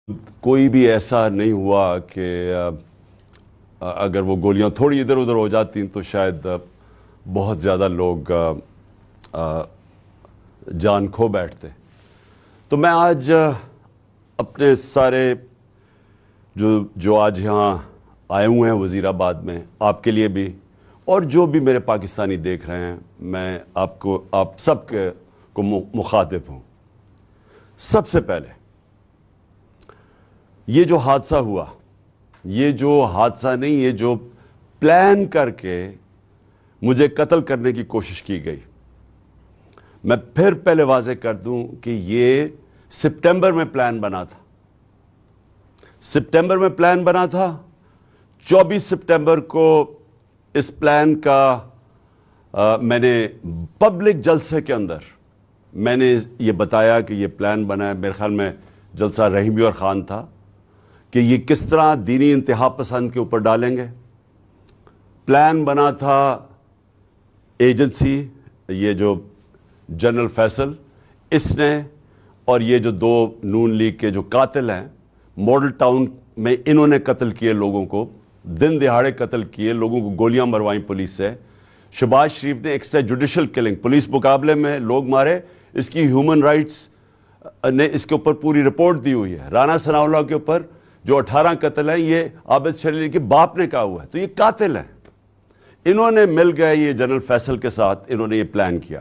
کوئی بھی ایسا نہیں ہوا کہ اگر وہ گولیاں تھوڑی ادھر ادھر ہو جاتی تو شاید بہت زیادہ لوگ جان کھو بیٹھتے۔ تو میں آج اپنے سارے جو آج یہاں آئے ہوئے ہیں وزیر آباد میں، آپ کے لیے بھی اور جو بھی میرے پاکستانی دیکھ رہے ہیں، میں آپ سب کو مخاطب ہوں۔ سب سے پہلے یہ جو حادثہ ہوا، یہ جو حادثہ نہیں، یہ جو پلان کر کے مجھے قتل کرنے کی کوشش کی گئی، میں پھر پہلے واضح کر دوں کہ یہ سپٹمبر میں پلان بنا تھا۔ سپٹمبر میں پلان بنا تھا۔ 24 سپٹمبر کو اس پلان کا میں نے پبلک جلسے کے اندر میں نے یہ بتایا کہ یہ پلان بنا ہے۔ میرے خیال میں جلسہ رحیمی اور خان تھا کہ یہ کس طرح دینی انتہا پسند کے اوپر ڈالیں گے۔ پلان بنا تھا ایجنسی، یہ جو جنرل فیصل، اس نے اور یہ جو دو نون لیگ کے جو قاتل ہیں، ماڈل ٹاؤن میں انہوں نے قتل کیے لوگوں کو، دن دہاڑے قتل کیے لوگوں کو، گولیاں مروائیں پولیس سے۔ شہباز شریف نے ایکسٹرا جوڈیشل کلنگ، پولیس مقابلے میں لوگ مارے، اس کی ہیومن رائٹس نے اس کے اوپر پوری رپورٹ دی ہوئی ہے۔ رانا ثناء اللہ کے اوپر جو 18 قتل ہیں، یہ عابد شریف کے باپ نے کہا ہوا ہے، تو یہ قاتل ہیں۔ انہوں نے مل گئے یہ جنرل فیصل کے ساتھ، انہوں نے یہ پلان کیا۔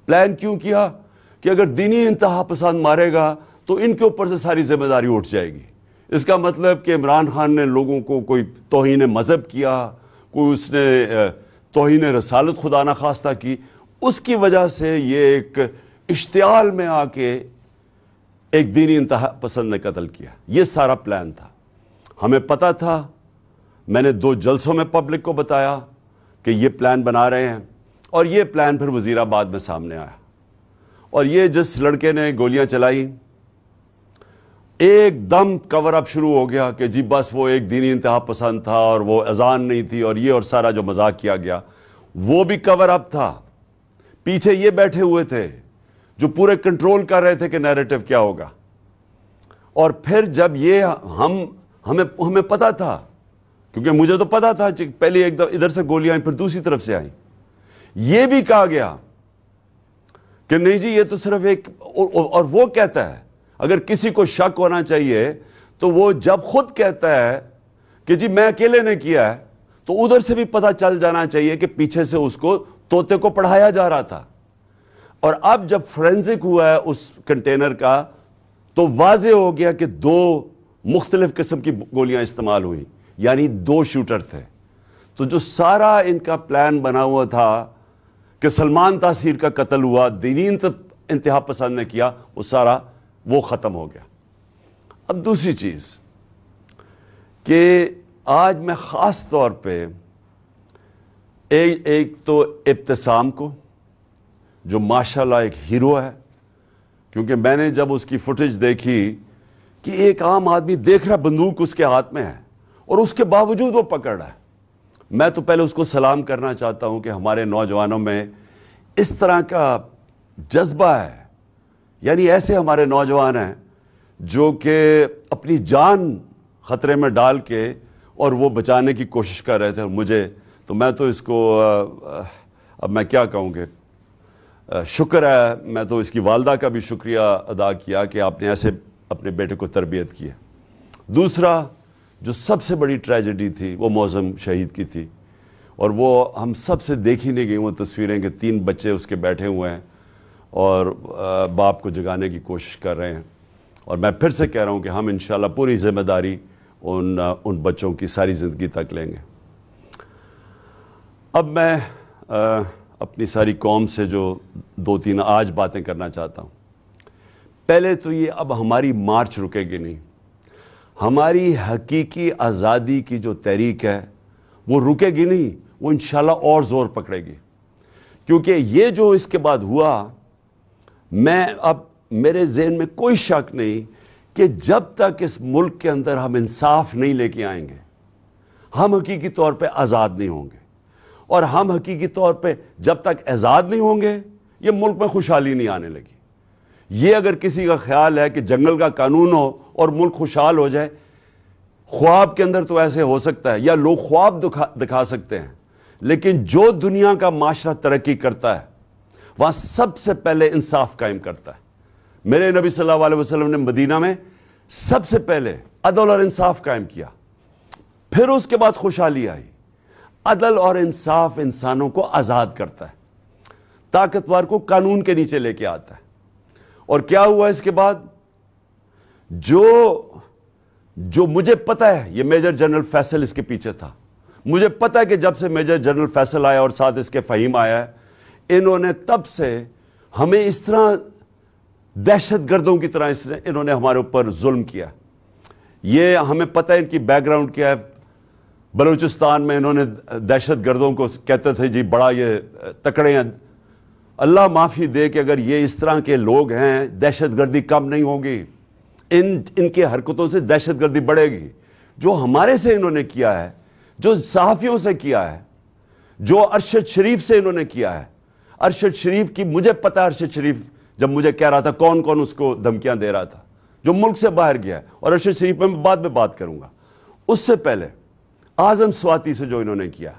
پلان کیوں کیا؟ کہ اگر دینی انتہا پسند مارے گا تو ان کے اوپر سے ساری ذمہ داری اٹھ جائے گی۔ اس کا مطلب کہ عمران خان نے لوگوں کو کوئی توہین مذہب کیا، کوئی اس نے توہین رسالت خدا نخواستہ کی، اس کی وجہ سے یہ ایک اشتعال میں آ کے ایک دینی انتہا پسند نے قتل کیا۔ یہ سارا پلان تھا، ہمیں پتہ تھا۔ میں نے 2 جلسوں میں پبلک کو بتایا کہ یہ پلان بنا رہے ہیں، اور یہ پلان پھر وزیر آباد میں سامنے آیا۔ اور یہ جس لڑکے نے گولیاں چلائی، ایک دم کور اپ شروع ہو گیا کہ جی بس وہ ایک دینی انتہا پسند تھا اور وہ اذان نہیں تھی، اور یہ اور سارا جو مذاق کیا گیا وہ بھی کور اپ تھا۔ پیچھے یہ بیٹھے ہوئے تھے جو پورے کنٹرول کر رہے تھے کہ نیریٹو کیا ہوگا۔ اور پھر جب یہ ہمیں پتا تھا، کیونکہ مجھے تو پتا تھا، پہلے ایک ادھر سے گولیاں آئیں پھر دوسری طرف سے آئیں، یہ بھی کہا گیا کہ نہیں جی یہ تو صرف ایک، اور وہ کہتا ہے اگر کسی کو شک ہونا چاہیے تو وہ جب خود کہتا ہے کہ جی میں اکیلے نے کیا ہے، تو ادھر سے بھی پتہ چل جانا چاہیے کہ پیچھے سے اس کو طوطے کو پڑھایا جا رہا تھا۔ اور اب جب فورینزک ہوا ہے اس کنٹینر کا، تو واضح ہو گیا کہ 2 مختلف قسم کی گولیاں استعمال ہوئی، یعنی 2 شوٹر تھے۔ تو جو سارا ان کا پلان بنا ہوا تھا کہ سلمان تاثیر کا قتل ہوا، دینی انتہا پسند نے کیا، وہ سارا وہ ختم ہو گیا۔ اب دوسری چیز کہ آج میں خاص طور پہ ایک تو ابتسام کو، جو ماشاءاللہ ایک ہیرو ہے، کیونکہ میں نے جب اس کی فوٹیج دیکھی کہ ایک عام آدمی دیکھ رہا بندوق اس کے ہاتھ میں ہے اور اس کے باوجود وہ پکڑ رہا ہے، میں تو پہلے اس کو سلام کرنا چاہتا ہوں کہ ہمارے نوجوانوں میں اس طرح کا جذبہ ہے، یعنی ایسے ہمارے نوجوان ہیں جو کہ اپنی جان خطرے میں ڈال کے اور وہ بچانے کی کوشش کر رہے تھے۔ اور میں تو اس کو اب میں کیا کہوں گے، شکر ہے، میں تو اس کی والدہ کا بھی شکریہ ادا کیا کہ آپ نے ایسے اپنے بیٹے کو تربیت کی ہے۔ دوسرا جو سب سے بڑی ٹریجڈی تھی وہ معظم شہید کی تھی، اور وہ ہم سب سے دیکھی نہیں گئی وہ تصویریں کہ 3 بچے اس کے بیٹھے ہوئے ہیں اور باپ کو جگانے کی کوشش کر رہے ہیں۔ اور میں پھر سے کہہ رہا ہوں کہ ہم انشاءاللہ پوری ذمہ داری ان بچوں کی ساری زندگی تک لیں گے۔ اب میں اپنی ساری قوم سے جو 2-3 آج باتیں کرنا چاہتا ہوں۔ پہلے تو یہ، اب ہماری مارچ رکے گی نہیں، ہماری حقیقی آزادی کی جو تحریک ہے وہ رکے گی نہیں، وہ انشاءاللہ اور زور پکڑے گی، کیونکہ یہ جو اس کے بعد ہوا، اب میرے ذہن میں کوئی شک نہیں کہ جب تک اس ملک کے اندر ہم انصاف نہیں لے کے آئیں گے، ہم حقیقی طور پہ آزاد نہیں ہوں گے۔ اور ہم حقیقی طور پہ جب تک آزاد نہیں ہوں گے، یہ ملک میں خوشحالی نہیں آنے لگی۔ یہ اگر کسی کا خیال ہے کہ جنگل کا قانون ہو اور ملک خوشحال ہو جائے، خواب کے اندر تو ایسے ہو سکتا ہے، یا لوگ خواب دکھا سکتے ہیں، لیکن جو دنیا کا معاشرہ ترقی کرتا ہے وہاں سب سے پہلے انصاف قائم کرتا ہے۔ میرے نبی صلی اللہ علیہ وسلم نے مدینہ میں سب سے پہلے عدل اور انصاف قائم کیا، پھر اس کے بعد خوشحالی آئی۔ عدل اور انصاف انسانوں کو آزاد کرتا ہے، طاقتور کو قانون کے نیچے لے کے آتا ہے۔ اور کیا ہوا اس کے بعد؟ جو مجھے پتا ہے، یہ میجر جنرل فیصل اس کے پیچھے تھا، مجھے پتا ہے کہ جب سے میجر جنرل فیصل آیا اور ساتھ اس کے فہیم آیا ہے، انہوں نے تب سے ہمیں اس طرح دہشت گردوں کی طرح انہوں نے ہمارے اوپر ظلم کیا۔ یہ ہمیں پتہ ہے ان کی بیک گراؤنڈ کیا ہے۔ بلوچستان میں انہوں نے دہشت گردوں کو کہتے تھے جی بڑا یہ تکڑے ہیں۔ اللہ معافی دے کہ اگر یہ اس طرح کے لوگ ہیں، دہشت گردی کم نہیں ہوگی، ان کی حرکتوں سے دہشت گردی بڑھے گی۔ جو ہمارے سے انہوں نے کیا ہے، جو صحافیوں سے کیا ہے، جو ارشد شریف سے انہوں نے کیا ہے، ارشد شریف کی مجھے پتہ ہے، ارشد شریف جب مجھے کہہ رہا تھا کون کون اس کو دھمکیاں دے رہا تھا، جو ملک سے باہر گیا ہے، اور ارشد شریف میں بعد میں بات کروں گا۔ اس سے پہلے اعظم سواتی سے جو انہوں نے کیا،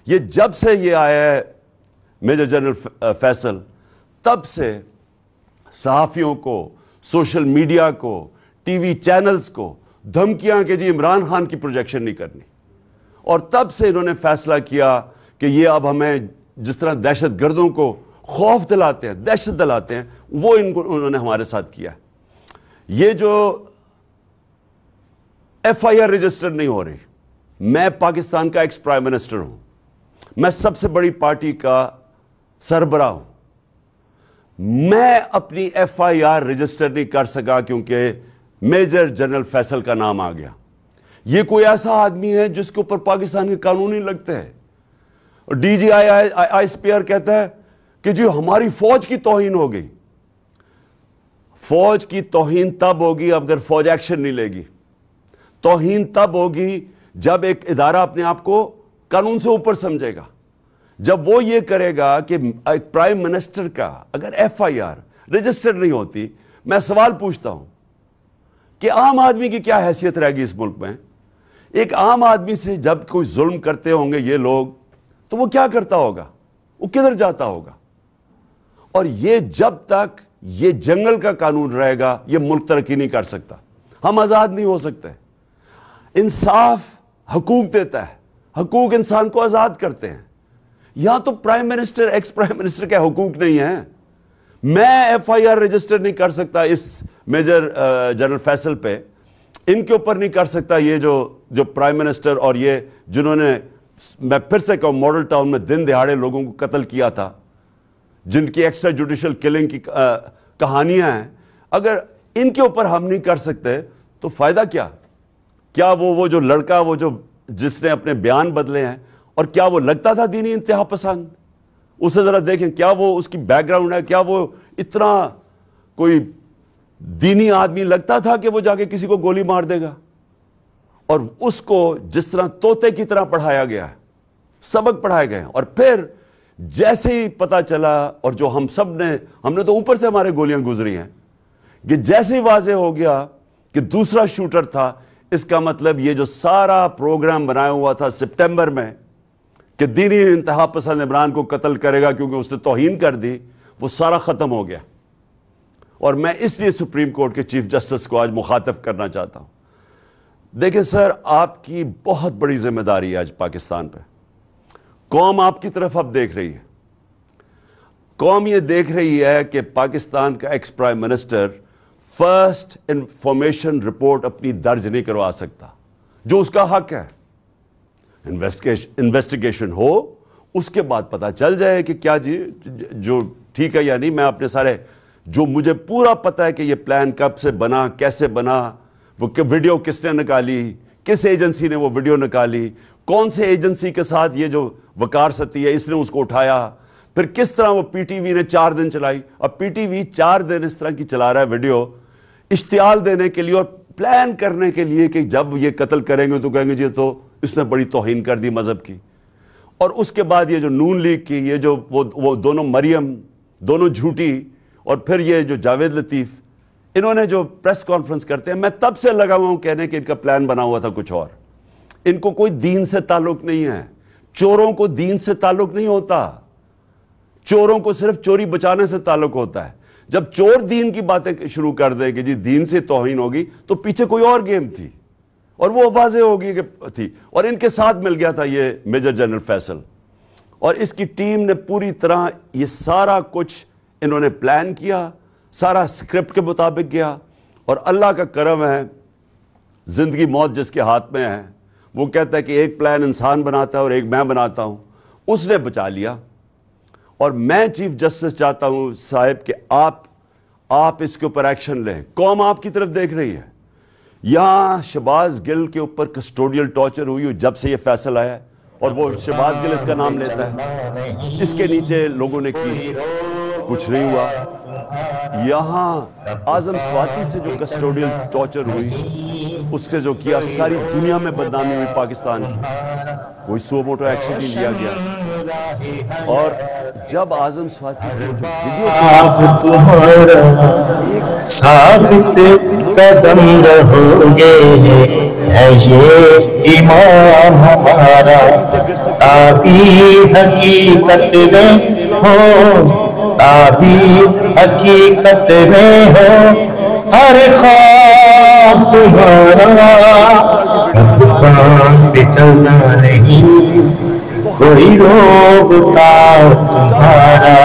یہ جب سے یہ آیا ہے میجر جنرل فیصل، تب سے صحافیوں کو، سوشل میڈیا کو، ٹی وی چینلز کو دھمکیاں کہ جی عمران خان کی پروجیکشن نہیں کرنی۔ اور تب سے انہوں نے فیصلہ کیا کہ یہ اب ہمیں جس طرح دہشت گردوں کو خوف دلاتے ہیں، دہشت دلاتے ہیں، وہ انہوں نے ہمارے ساتھ کیا۔ یہ جو ایف آئی آر رجسٹر نہیں ہو رہی، میں پاکستان کا ایکس پرائم منسٹر ہوں، میں سب سے بڑی پارٹی کا سربراہ ہوں، میں اپنی ایف آئی آر رجسٹر نہیں کر سکا کیونکہ میجر جنرل فیصل کا نام آ گیا۔ یہ کوئی ایسا آدمی ہے جس کے اوپر پاکستان کے قانون ہی لگتے ہیں۔ اور D G I S P R کہتا ہے کہ جی ہماری فوج کی توہین ہو گئی۔ فوج کی توہین تب ہوگی اگر فوج ایکشن نہیں لے گی۔ توہین تب ہوگی جب ایک ادارہ اپنے آپ کو قانون سے اوپر سمجھے گا۔ جب وہ یہ کرے گا کہ ایک پرائم منسٹر کا اگر ایف آئی آر رجسٹر نہیں ہوتی، میں سوال پوچھتا ہوں کہ عام آدمی کی کیا حیثیت رہے گی اس ملک میں؟ ایک عام آدمی سے جب کوئی ظلم کرتے ہوں گے یہ لوگ، تو وہ کیا کرتا ہوگا؟ وہ کدھر جاتا ہوگا؟ اور یہ جب تک یہ جنگل کا قانون رہے گا، یہ ملک ترقی نہیں کر سکتا، ہم آزاد نہیں ہو سکتے۔ انصاف حقوق دیتا ہے، حقوق انسان کو آزاد کرتے ہیں۔ یہاں تو prime minister, ex prime minister کے حقوق نہیں ہیں۔ میں ایف آئی آر رجسٹر نہیں کر سکتا اس میجر جنرل فیصل پہ، ان کے اوپر نہیں کر سکتا۔ یہ جو پرائم منسٹر اور یہ جنہوں نے، میں پھر سے کہوں، ماڈل ٹاؤن میں دن دہاڑے لوگوں کو قتل کیا تھا، جن کی ایکسٹرا جوڈیشل کلنگ کی کہانیاں ہیں، اگر ان کے اوپر ہم نہیں کر سکتے تو فائدہ کیا؟ کیا وہ جو لڑکا، وہ جس نے اپنے بیان بدلے ہیں، اور کیا وہ لگتا تھا دینی انتہا پسند؟ اسے ذرا دیکھیں، کیا وہ اس کی بیک گراؤنڈ ہے؟ کیا وہ اتنا کوئی دینی آدمی لگتا تھا کہ وہ جا کے کسی کو گولی مار دے گا؟ اور اس کو جس طرح طوطے کی طرح پڑھایا گیا ہے، سبق پڑھائے گئے ہیں، اور پھر جیسے ہی پتا چلا، اور جو ہم نے تو اوپر سے ہمارے گولیاں گزری ہیں، کہ جیسے ہی واضح ہو گیا کہ دوسرا شوٹر تھا، اس کا مطلب یہ جو سارا پروگرام بنایا ہوا تھا سپٹمبر میں کہ دینی انتہا پسند عمران کو قتل کرے گا کیونکہ اس نے توہین کر دی، وہ سارا ختم ہو گیا۔ اور میں اس لیے سپریم کورٹ کے چیف جسٹس کو آج مخاطب کرنا چاہتا ہوں۔ دیکھیں سر، آپ کی بہت بڑی ذمہ داری ہے آج پاکستان پہ۔ قوم آپ کی طرف اب دیکھ رہی ہے۔ قوم یہ دیکھ رہی ہے کہ پاکستان کا ex prime minister first information report اپنی درج نہیں کروا سکتا، جو اس کا حق ہے۔ انویسٹیگیشن ہو، اس کے بعد پتا چل جائے کہ کیا جی جو ٹھیک ہے یا نہیں۔ میں اپنے سارے، جو مجھے پورا پتا ہے کہ یہ پلان کب سے بنا، کیسے بنا، وہ ویڈیو کس نے نکالی، کس ایجنسی نے وہ ویڈیو نکالی، کون سے ایجنسی کے ساتھ یہ جو وقار ستی ہے اس نے اس کو اٹھایا، پھر کس طرح وہ پی ٹی وی نے 4 دن چلائی، اور پی ٹی وی 4 دن اس طرح کی چلا رہا ہے ویڈیو، اشتعال دینے کے لیے اور پلان کرنے کے لیے کہ جب یہ قتل کریں گے تو کہیں گے جی تو اس نے بڑی توہین کر دی مذہب کی۔ اور اس کے بعد یہ جو نون لیگ کی، یہ جو وہ دونوں مریم، دونوں جھوٹی، اور پھر یہ جو جاوید لطیف انہوں نے جو پریس کانفرنس کرتے ہیں، میں تب سے لگا ہوا ہوں کہنے کہ ان کا پلان بنا ہوا تھا کچھ اور. ان کو کوئی دین سے تعلق نہیں ہے. چوروں کو دین سے تعلق نہیں ہوتا. چوروں کو صرف چوری بچانے سے تعلق ہوتا ہے. جب چور دین کی باتیں شروع کر دے کہ جی دین سے توہین ہوگی تو پیچھے کوئی اور گیم تھی اور وہ واضح ہوگی کہ تھی. اور ان کے ساتھ مل گیا تھا یہ میجر جنرل فیصل اور اس کی ٹیم نے پوری طرح یہ سارا کچھ انہوں نے پلان کیا، سارا سکرپٹ کے مطابق گیا. اور اللہ کا کرم ہے، زندگی موت جس کے ہاتھ میں ہے. وہ کہتا ہے کہ ایک پلان انسان بناتا ہے اور ایک میں بناتا ہوں. اس نے بچا لیا. اور میں چیف جسٹس چاہتا ہوں صاحب کہ آپ اس کے اوپر ایکشن لیں. قوم آپ کی طرف دیکھ رہی ہے. یہاں شہباز گل کے اوپر کسٹوڈیل ٹارچر ہوئی جب سے یہ فیصل آیا ہے اور وہ شہباز گل اس کا نام لیتا ہے. اس کے نیچے لوگوں نے کی، کچھ نہیں ہوا. یہاں اعظم سواتی سے جو کسٹوڈیل ٹارچر ہوئی، اس سے جو کیا، ساری دنیا میں بدنامی ہوئی پاکستان کی. کوئی سو موٹو ایکشن نہیں لیا گیا. اور جب اعظم سواتی کو جو ویڈیو آپ تمہارا ثابت قدم رہو گے، ہے یہ ایمان ہمارا. تعبیر حقیقت میں ہو، تعبیر حقیقت میں ہو، ہر خواب تمہارا. کبان پہ چلنا نہیں کوئی روکتا تمہارا،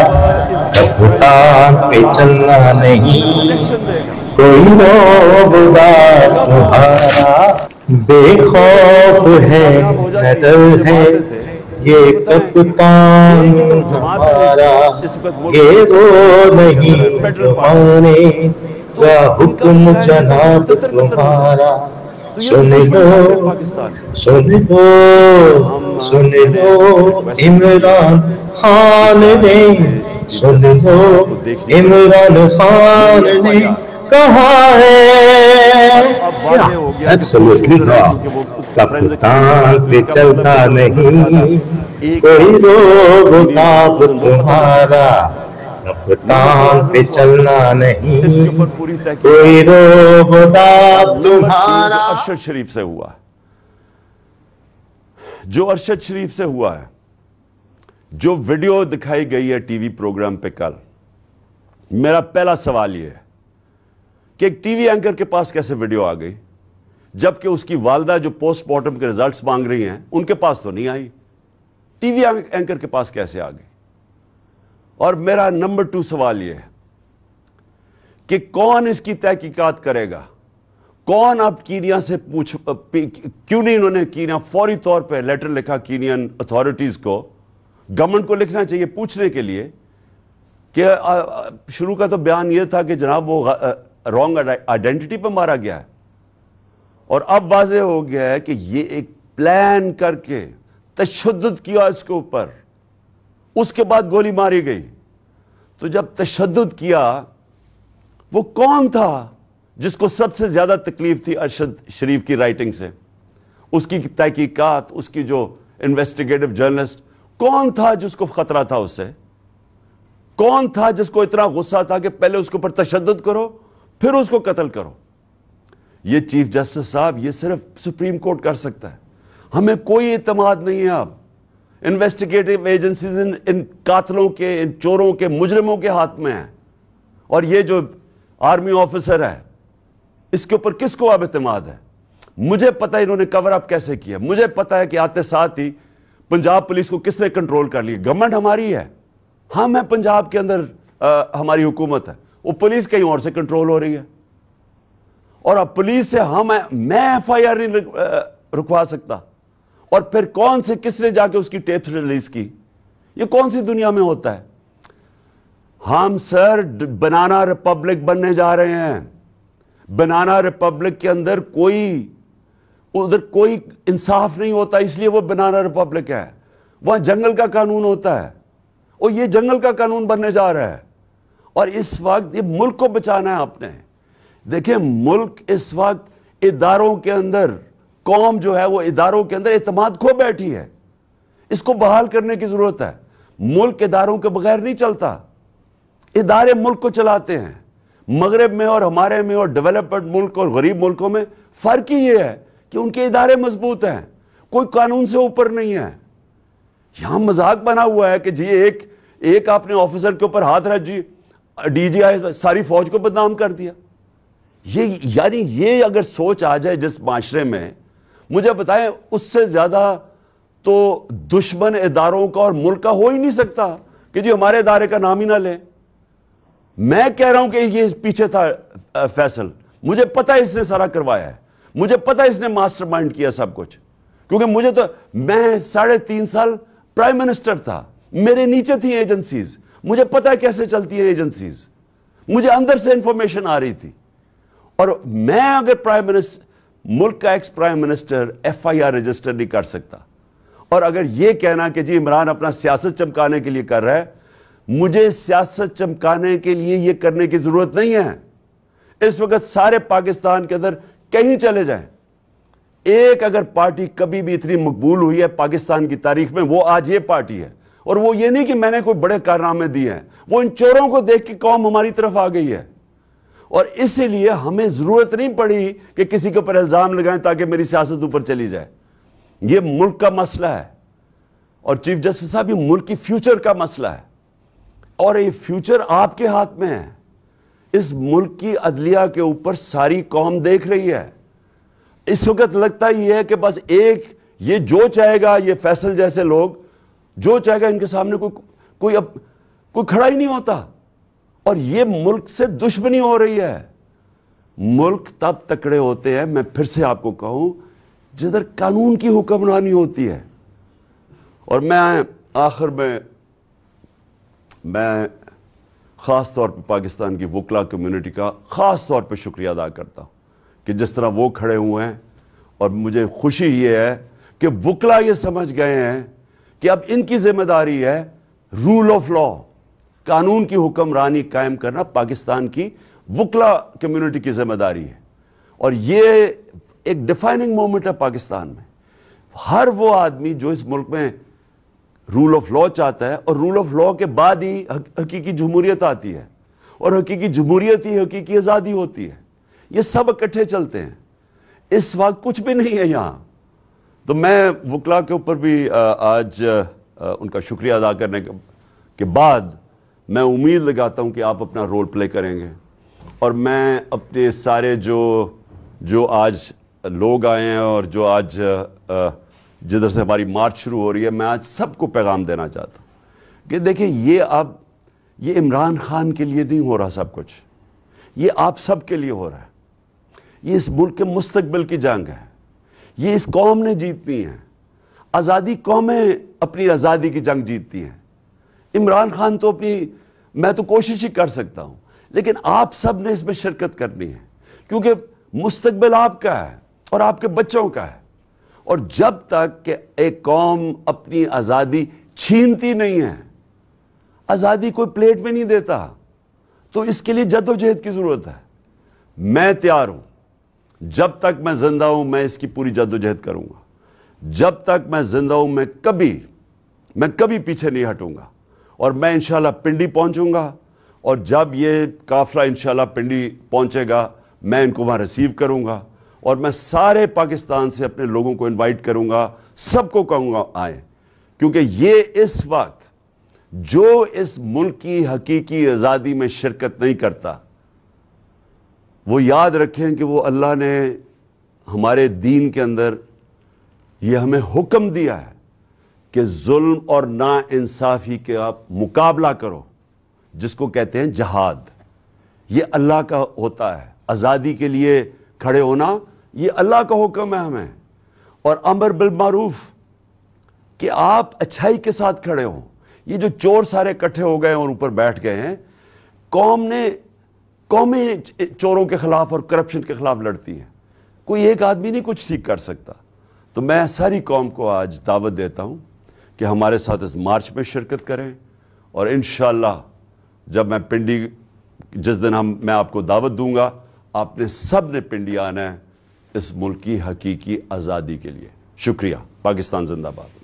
کبان پہ چلنا نہیں کوئی روکتا تمہارا. بے خوف ہے نہ ڈر ہے یہ کپتان ہمارا، یہ وہ نہیں جو مانے گا حکم جناب تمہارا. سن لو سن لو سن لو عمران خان نے، سن لو عمران خان نے کہا ہے. ایبسولوٹلی کپتان پہ چلتا نہیں کوئی روکتا تمہارا، کپتان پہ چلنا نہیں کوئی روکتا تمہارا. ارشد شریف سے ہوا، جو ارشد شریف سے ہوا ہے، جو ویڈیو دکھائی گئی ہے ٹی وی پروگرام پہ کل، میرا پہلا سوال یہ ہے کہ ایک ٹی وی اینکر کے پاس کیسے ویڈیو آ گئی جبکہ اس کی والدہ جو پوسٹ مارٹم کے ریزلٹس مانگ رہی ہیں ان کے پاس تو نہیں آئی. ٹی وی اینکر کے پاس کیسے آ گئی؟ اور میرا نمبر 2 سوال یہ ہے کہ کون اس کی تحقیقات کرے گا؟ کون اب کینیا سے کیوں نہیں انہوں نے کینیا فوری طور پہ لیٹر لکھا کینین اتھارٹیز کو، گورنمنٹ کو لکھنا چاہیے پوچھنے کے لیے کہ شروع کا تو بیان یہ تھا کہ جناب وہ رانگ آئیڈینٹی پہ مارا گیا ہے، اور اب واضح ہو گیا ہے کہ یہ ایک پلان کر کے تشدد کیا اس کے اوپر، اس کے بعد گولی ماری گئی. تو جب تشدد کیا وہ کون تھا جس کو سب سے زیادہ تکلیف تھی ارشد شریف کی رائٹنگ سے، اس کی تحقیقات، اس کی جو انویسٹیگیٹو جرنلسٹ، کون تھا جس کو خطرہ تھا اس سے؟ کون تھا جس کو اتنا غصہ تھا کہ پہلے اس کے اوپر تشدد کرو پھر اس کو قتل کرو؟ یہ چیف جسٹس صاحب یہ صرف سپریم کورٹ کر سکتا ہے. ہمیں کوئی اعتماد نہیں ہے اب. انویسٹیگیٹو ایجنسیز ان قاتلوں کے، ان چوروں کے، مجرموں کے ہاتھ میں ہیں. اور یہ جو آرمی آفیسر ہے اس کے اوپر کس کو اب اعتماد ہے؟ مجھے پتا انہوں نے کور اپ کیسے کیا، مجھے پتا ہے کہ آتے ساتھ ہی پنجاب پولیس کو کس نے کنٹرول کر لیا. گورنمنٹ ہماری ہے، ہم ہیں پنجاب کے اندر، ہماری حکومت ہے، وہ پولیس کہیں اور سے کنٹرول ہو رہی ہے. اور اب پولیس سے میں ایف آئی آر نہیں رکوا سکتا. اور پھر کون سے کس نے جا کے اس کی ٹیپ ریلیز کی؟ یہ کون سی دنیا میں ہوتا ہے؟ ہم سر بنانا ریپبلک بننے جا رہے ہیں. بنانا ریپبلک کے اندر ادھر کوئی انصاف نہیں ہوتا، اس لیے وہ بنانا ریپبلک ہے. وہاں جنگل کا قانون ہوتا ہے، اور یہ جنگل کا قانون بننے جا رہا ہے. اور اس وقت یہ ملک کو بچانا ہے آپ نے. دیکھیں ملک اس وقت اداروں کے اندر، قوم جو ہے وہ اداروں کے اندر اعتماد کھو بیٹھی ہے. اس کو بحال کرنے کی ضرورت ہے. ملک اداروں کے بغیر نہیں چلتا. ادارے ملک کو چلاتے ہیں. مغرب میں اور ہمارے میں اور ڈیولپڈ ملک اور غریب ملکوں میں فرق ہی یہ ہے کہ ان کے ادارے مضبوط ہیں, کوئی قانون سے اوپر نہیں ہے. یہاں مذاق بنا ہوا ہے کہ جی ایک آپ نے آفیسر کے اوپر ہاتھ رکھ جی ڈی جی آئی ساری فوج کو بدنام کر دیا. یعنی یہ اگر سوچ آ جائے جس معاشرے میں, مجھے بتائیں اس سے زیادہ تو دشمن اداروں کا اور ملک کا ہو ہی نہیں سکتا کہ جی ہمارے ادارے کا نام ہی نہ لیں. میں کہہ رہا ہوں کہ یہ پیچھے تھا فیصل, مجھے پتا اس نے سارا کروایا ہے, مجھے پتا اس نے ماسٹر مائنڈ کیا سب کچھ, کیونکہ مجھے تو میں 3.5 سال پرائم منسٹر تھا, میرے نیچے تھی ایجنسیز, مجھے پتا ہے کیسے چلتی ہیں ایجنسیز, مجھے اندر سے انفارمیشن آ رہی تھی. اور میں اگر ملک کا ex prime minister FIR register نہیں کر سکتا, اور اگر یہ کہنا کہ جی عمران اپنا سیاست چمکانے کے لیے کر رہا ہے, مجھے سیاست چمکانے کے لیے یہ کرنے کی ضرورت نہیں ہے. اس وقت سارے پاکستان کے اندر کہیں چلے جائیں, ایک اگر پارٹی کبھی بھی اتنی مقبول ہوئی ہے پاکستان کی تاریخ میں, وہ آج یہ پارٹی ہے. اور وہ یہ نہیں کہ میں نے کوئی بڑے کارنامے دیے ہیں, وہ ان چوروں کو دیکھ کے قوم ہماری طرف آ گئی ہے. اور اسی لیے ہمیں ضرورت نہیں پڑی کہ کسی کے اوپر الزام لگائیں تاکہ میری سیاست اوپر چلی جائے. یہ ملک کا مسئلہ ہے, اور چیف جسٹس صاحب یہ ملک کی فیوچر کا مسئلہ ہے, اور یہ فیوچر آپ کے ہاتھ میں ہے. اس ملک کی عدلیہ کے اوپر ساری قوم دیکھ رہی ہے. اس وقت لگتا یہ ہے کہ بس یہ جو چاہے گا, یہ فیصل جیسے لوگ جو چاہے گا ان کے سامنے کوئی کھڑا ہی نہیں ہوتا, اور یہ ملک سے دشمنی ہو رہی ہے. ملک تب تکڑے ہوتے ہیں, میں پھر سے آپ کو کہوں, جدھر قانون کی حکمرانی ہوتی ہے. اور میں آخر میں خاص طور پہ پاکستان کی وکلا کمیونٹی کا خاص طور پہ شکریہ ادا کرتا ہوں کہ جس طرح وہ کھڑے ہوئے ہیں, اور مجھے خوشی یہ ہے کہ وکلا یہ سمجھ گئے ہیں کہ اب ان کی ذمہ داری ہے رول آف لا, قانون کی حکمرانی قائم کرنا پاکستان کی وکلا کمیونٹی کی ذمہ داری ہے. اور یہ ایک ڈیفائننگ مومنٹ ہے پاکستان میں. ہر وہ آدمی جو اس ملک میں رول آف لا چاہتا ہے, اور رول آف لا کے بعد ہی حقیقی جمہوریت آتی ہے, اور حقیقی جمہوریت ہی حقیقی آزادی ہوتی ہے. یہ سب اکٹھے چلتے ہیں. اس وقت کچھ بھی نہیں ہے یہاں. تو میں وکلا کے اوپر بھی آج ان کا شکریہ ادا کرنے کے بعد میں امید لگاتا ہوں کہ آپ اپنا رول پلے کریں گے, اور میں اپنے سارے جو آج لوگ آئے ہیں اور جو آج جدھر سے ہماری مارچ شروع ہو رہی ہے, میں آج سب کو پیغام دینا چاہتا ہوں کہ دیکھیں یہ عمران خان کے لیے نہیں ہو رہا سب کچھ, یہ آپ سب کے لیے ہو رہا ہے. یہ اس ملک کے مستقبل کی جنگ ہے, یہ اس قوم نے جیتنی ہے. آزادی قومیں اپنی آزادی کی جنگ جیتتی ہیں. عمران خان تو میں تو کوشش ہی کر سکتا ہوں, لیکن آپ سب نے اس میں شرکت کرنی ہے, کیونکہ مستقبل آپ کا ہے اور آپ کے بچوں کا ہے. اور جب تک کہ ایک قوم اپنی آزادی چھینتی نہیں ہے, آزادی کوئی پلیٹ میں نہیں دیتا, تو اس کے لیے جد و جہد کی ضرورت ہے. میں تیار ہوں, جب تک میں زندہ ہوں میں اس کی پوری جد و جہد کروں گا. جب تک میں زندہ ہوں میں کبھی پیچھے نہیں ہٹوں گا. اور میں انشاءاللہ پنڈی پہنچوں گا, اور جب یہ قافلہ انشاءاللہ پنڈی پہنچے گا میں ان کو وہاں ریسیو کروں گا, اور میں سارے پاکستان سے اپنے لوگوں کو انوائٹ کروں گا, سب کو کہوں گا آئیں, کیونکہ یہ اس وقت جو اس ملک کی حقیقی آزادی میں شرکت نہیں کرتا, وہ یاد رکھیں کہ وہ اللہ نے ہمارے دین کے اندر یہ ہمیں حکم دیا ہے کہ ظلم اور نا انصافی کے آپ مقابلہ کرو, جس کو کہتے ہیں جہاد. یہ اللہ کا ہوتا ہے. آزادی کے لیے کھڑے ہونا یہ اللہ کا حکم ہے ہمیں. اور امر بالمعروف کہ آپ اچھائی کے ساتھ کھڑے ہوں. یہ جو چور سارے اکٹھے ہو گئے اور اوپر بیٹھ گئے ہیں, قومیں چوروں کے خلاف اور کرپشن کے خلاف لڑتی ہیں, کوئی ایک آدمی نہیں کچھ ٹھیک کر سکتا. تو میں ساری قوم کو آج دعوت دیتا ہوں کہ ہمارے ساتھ اس مارچ میں شرکت کریں, اور انشاءاللہ جب میں پنڈی جس دن میں آپ کو دعوت دوں گا, آپ نے سب نے پنڈی آنا ہے اس ملک کی حقیقی آزادی کے لیے. شکریہ. پاکستان زندہ باد.